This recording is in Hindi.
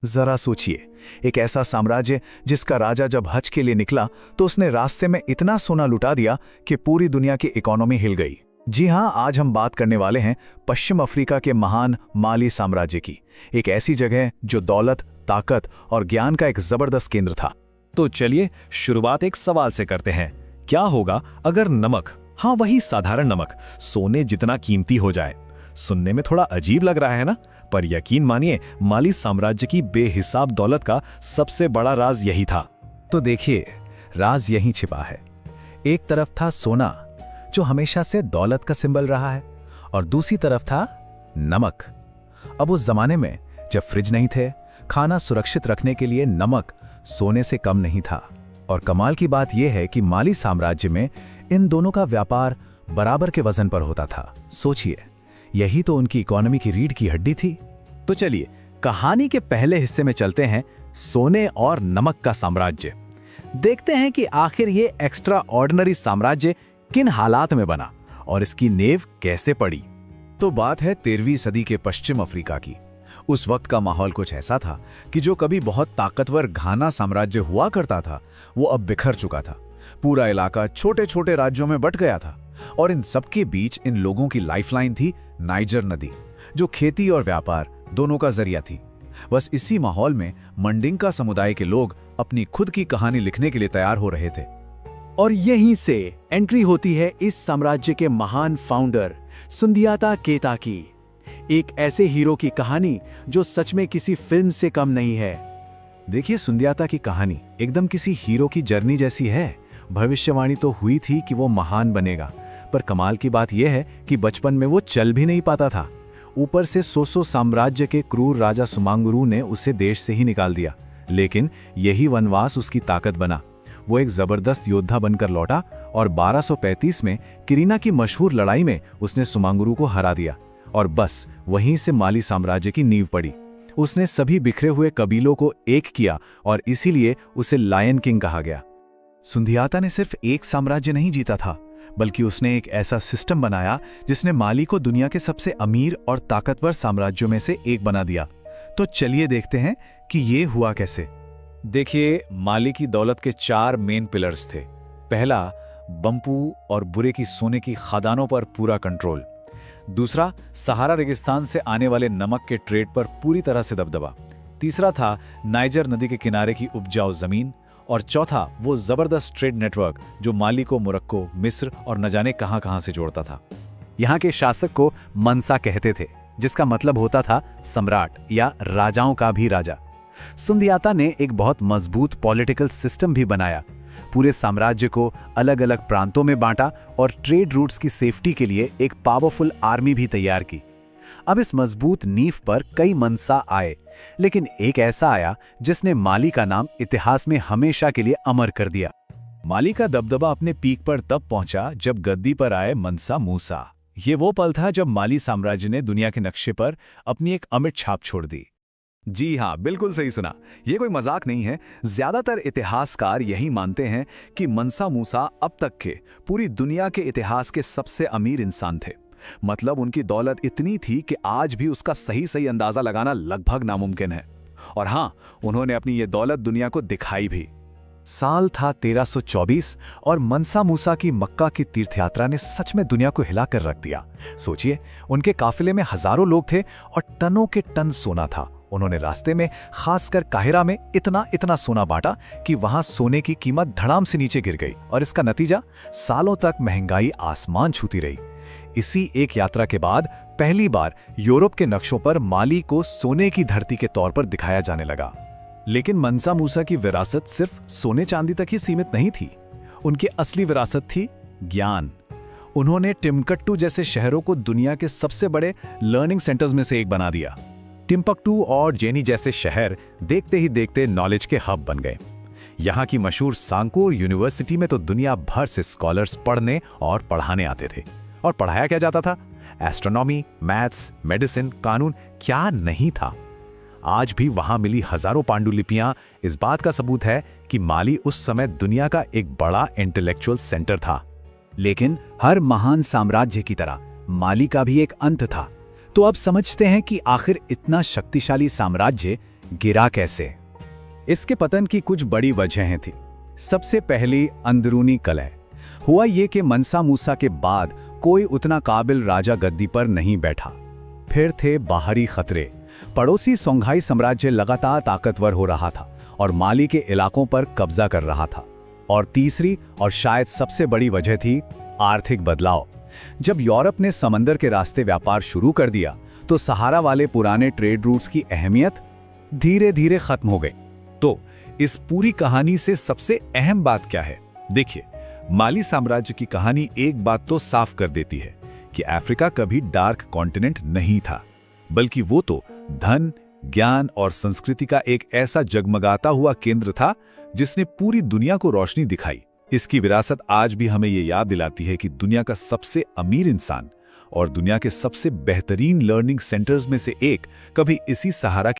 जरा सोचिए, एक ऐसा साम्राज्य जिसका राजा जब हज के लिए निकला तो उसने रास्ते में इतना सोना लुटा दिया कि पूरी दुनिया की इकोनॉमी हिल गई। जी हां, आज हम बात करने वाले हैं पश्चिम अफ्रीका के महान माली साम्राज्य की। एक ऐसी जगह जो दौलत, ताकत और ज्ञान का एक जबरदस्त केंद्र था। तो चलिए शुरुआत एक सवाल से करते हैं। क्या होगा अगर नमक, हाँ वही साधारण नमक, सोने जितना कीमती हो जाए? सुनने में थोड़ा अजीब लग रहा है ना, पर यकीन मानिए माली साम्राज्य की बेहिसाब दौलत का सबसे बड़ा राज यही था। तो देखिए, राज यहीं छिपा है। एक तरफ था सोना, जो हमेशा से दौलत का सिंबल रहा है, और दूसरी तरफ था नमक। अब उस जमाने में जब फ्रिज नहीं थे, खाना सुरक्षित रखने के लिए नमक सोने से कम नहीं था। और कमाल की बात यह है कि माली साम्राज्य में इन दोनों का व्यापार बराबर के वजन पर होता था। सोचिए, यही तो उनकी इकोनॉमी की रीढ़ की हड्डी थी। तो चलिए कहानी के पहले हिस्से में चलते हैं, सोने और नमक का साम्राज्य। देखते हैं कि आखिर ये एक्स्ट्रा ऑर्डिनरी साम्राज्य किन हालात में बना और इसकी नींव कैसे पड़ी। तो बात है 13वीं सदी के पश्चिम अफ्रीका की। उस वक्त का माहौल कुछ ऐसा था कि जो कभी बहुत ताकतवर घाना साम्राज्य हुआ करता था, वो अब बिखर चुका था। पूरा इलाका छोटे छोटे राज्यों में बट गया था, और इन सबके बीच इन लोगों की लाइफलाइन थी नाइजर नदी, जो खेती और व्यापार दोनों का जरिया थी। बस इसी माहौल में मंडिंका समुदाय के लोग अपनी खुद की कहानी लिखने के लिए तैयार हो रहे थे। और यहीं से एंट्री होती है इस साम्राज्य के महान फाउंडर सुंदियाता केता की, एक ऐसे हीरो की कहानी जो सच में किसी फिल्म से कम नहीं है। देखिए, सुंदियाता की कहानी एकदम किसी हीरो की जर्नी जैसी है। भविष्यवाणी तो हुई थी कि वो महान बनेगा, पर कमाल की बात यह है कि बचपन में वो चल भी नहीं पाता था। ऊपर से सोसो साम्राज्य के क्रूर राजा सुमांगुरु ने उसे देश से ही निकाल दिया। लेकिन यही वनवास उसकी ताकत बना। वो एक जबरदस्त योद्धा बनकर लौटा, और 1235 में किरीना की मशहूर लड़ाई में उसने सुमांगुरु को हरा दिया। और बस वहीं से माली साम्राज्य की नींव पड़ी। उसने सभी बिखरे हुए कबीलों को एक किया, और इसीलिए उसे लायन किंग कहा गया। सुंदियाता ने सिर्फ एक साम्राज्य नहीं जीता था, बल्कि उसने एक ऐसा सिस्टम बनाया जिसने माली को दुनिया के सबसे अमीर और ताकतवर साम्राज्यों में से एक बना दिया। तो चलिए देखते हैं कि ये हुआ कैसे। देखिए, माली की दौलत के 4 मेन पिलर्स थे। पहला, बंपू और बुरे की सोने की खदानों पर पूरा कंट्रोल। दूसरा, सहारा रेगिस्तान से आने वाले नमक के ट्रेड पर पूरी तरह से दबदबा। तीसरा था नाइजर नदी के किनारे की उपजाऊ जमीन। और चौथा, वो जबरदस्त ट्रेड नेटवर्क जो माली को मोरक्को, मिस्र और न जाने कहां से जोड़ता था। यहाँ के शासक को मनसा कहते थे, जिसका मतलब होता था सम्राट या राजाओं का भी राजा। सुंदियाता ने एक बहुत मजबूत पॉलिटिकल सिस्टम भी बनाया। पूरे साम्राज्य को अलग अलग प्रांतों में बांटा और ट्रेड रूट्स की सेफ्टी के लिए एक पावरफुल आर्मी भी तैयार की। अब इस मजबूत नींव पर कई मनसा आए, लेकिन एक ऐसा आया जिसने माली का नाम इतिहास में हमेशा के लिए अमर कर दिया। माली का दबदबा अपने पीक पर तब पहुंचा जब गद्दी पर आए मनसा मूसा। ये वो पल था जब माली साम्राज्य ने दुनिया के नक्शे पर अपनी एक अमिट छाप छोड़ दी। जी हाँ, बिल्कुल सही सुना। ये कोई मजाक नहीं है। ज्यादातर इतिहासकार यही मानते हैं कि मनसा मूसा अब तक के पूरी दुनिया के इतिहास के सबसे अमीर इंसान थे। मतलब उनकी दौलत इतनी थी कि आज भी उसका सही अंदाजा लगाना लगभग नामुमकिन है। और हाँ, उन्होंने अपनी ये दौलत दुनिया को दिखाई भी। साल था 1324, और मनसा मूसा की मक्का की तीर्थयात्रा ने सच में दुनिया को हिलाकर रख दिया। सोचिए, उनके काफिले में हजारों लोग थे और टनों के टन सोना था। उन्होंने रास्ते में, खासकर काहिरा में, इतना सोना बांटा कि वहां सोने की कीमत धड़ाम से नीचे गिर गई, और इसका नतीजा सालों तक महंगाई आसमान छूती रही। इसी एक यात्रा के बाद पहली बार यूरोप के नक्शों पर माली को सोने की धरती के तौर पर दिखाया जाने लगा। लेकिन मनसा मूसा की विरासत सिर्फ सोने चांदी तक ही सीमित नहीं थी। उनकी असली विरासत थी ज्ञान। उन्होंने टिम्बकटू जैसे शहरों को दुनिया के सबसे बड़े लर्निंग सेंटर्स में से एक बना दिया। टिम्बकटू और जेनी जैसे शहर देखते ही देखते नॉलेज के हब बन गए। यहाँ की मशहूर सांकोर यूनिवर्सिटी में तो दुनिया भर से स्कॉलर्स पढ़ने और पढ़ाने आते थे। और पढ़ाया क्या जाता था? एस्ट्रोनॉमी, मैथ्स, मेडिसिन, कानून, क्या नहीं था। आज भी वहां मिली हजारों पांडुलिपियां इस बात का सबूत है कि माली उस समय दुनिया का एक बड़ा इंटेलेक्चुअल सेंटर था। लेकिन हर महान साम्राज्य की तरह माली का भी एक अंत था। तो अब समझते हैं कि आखिर इतना शक्तिशाली साम्राज्य गिरा कैसे? इसके पतन की कुछ बड़ी वजहें थी। सबसे पहली अंदरूनी कलह। हुआ ये कि मनसा मूसा के बाद कोई उतना काबिल राजा गद्दी पर नहीं बैठा। फिर थे बाहरी खतरे। पड़ोसी सोंघाई साम्राज्य लगातार ताकतवर हो रहा था और माली के इलाकों पर कब्जा कर रहा था। और तीसरी और शायद सबसे बड़ी वजह थी आर्थिक बदलाव। जब यूरोप ने समंदर के रास्ते व्यापार शुरू कर दिया तो सहारा वाले पुराने ट्रेड रूट्स की अहमियत धीरे धीरे खत्म हो गई। तो इस पूरी कहानी से सबसे अहम बात क्या है? देखिए, माली साम्राज्य की कहानी एक बात तो साफ कर देती है कि अफ्रीका कभी डार्क कॉन्टिनेंट नहीं था, बल्कि वो तो धन, ज्ञान और संस्कृति का एक ऐसा जगमगाता हुआ केंद्र था जिसने पूरी दुनिया को रोशनी दिखाई। इसकी विरासत आज भी हमें ये याद दिलाती है कि दुनिया का सबसे अमीर इंसान और दुनिया के सबसे बेहतरीन लर्निंग सेंटर्स में से एक कभी इसी सहारा